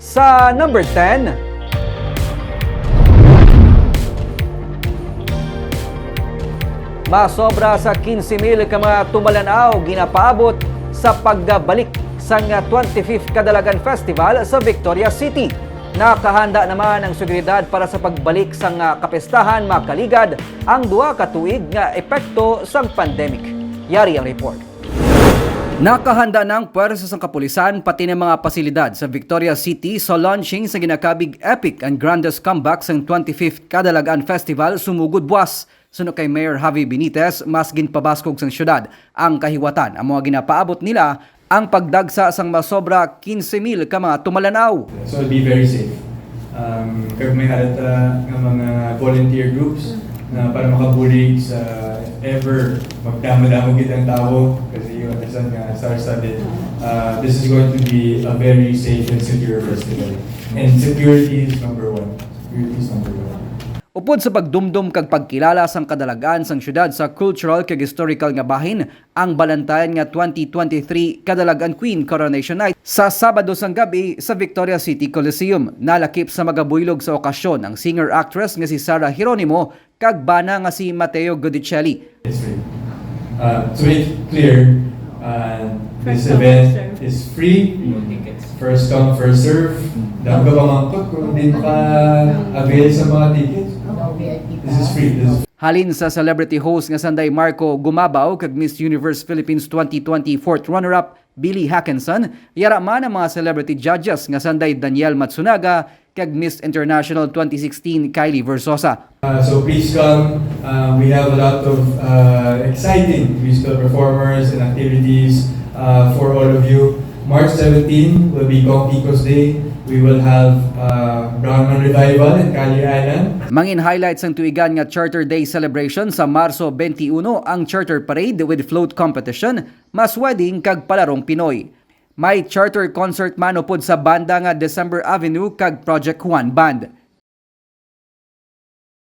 Sa number 10, masobra sa 15,000 ka mga tumalanaw ginapaabot sa pagbalik sa 25th Kadalag-an Festival sa Victoria City. Nakahanda naman ang seguridad para sa pagbalik sa kapestahan makaligad ang 2 ka tuig nga epekto sang pandemic. Yari ang report. Nakahanda ng puwersa sang kapulisan pati ng mga pasilidad sa Victoria City sa launching sa ginakabig epic and grandest comeback sa 25th Kadalag-an Festival sumugod buwas. Suno kay Mayor Javi Benitez, mas ginpabaskog sang syudad ang kahiwatan ang mga ginapaabot nila ang pagdagsa sang masobra 15,000 ka mga tumalanaw. So it'll be very safe. Kag may halata ng mga volunteer groups na para makabulig sa ever magdamo-damo kitang tao kasi yung understand nga star-studded. This is going to be a very safe and secure festival. And security is number one. Security is number one. Upod sa pagdumdum kag pagkilala sang kadalagan sang syudad sa cultural kag historical nga bahin, ang balantayan nga 2023 Kadalag-an Queen Coronation Night sa Sabado sang gabi sa Victoria City Coliseum. Nalakip sa magabuylog sa okasyon ang singer-actress nga si Sarah Geronimo kag bana nga si Matteo Godicelli. It's free. To make clear, this event is free. First come, first serve. Dahil ka ba mangkot kung hindi maka-avail sa mga tickets? This is free. Halin sa celebrity host nga Sanday Marco Gumabaw kag Miss Universe Philippines 2020 fourth runner-up Billy Hackinson, yara man ang mga celebrity judges nga Sanday Daniel Matsunaga kag Miss International 2016 Kylie Versosa. So please come. We have a lot of exciting musical performers and activities for all of you. March 17 will be Kong Kiko's Day. We will have Brahman Revival in Kadalag-an. Mangin highlights ang tuigan nga Charter Day celebration sa Marso 21 ang Charter Parade with float competition, mas wedding kag palarong Pinoy. May charter concert man upod sa banda nga December Avenue kag Project Juan Band.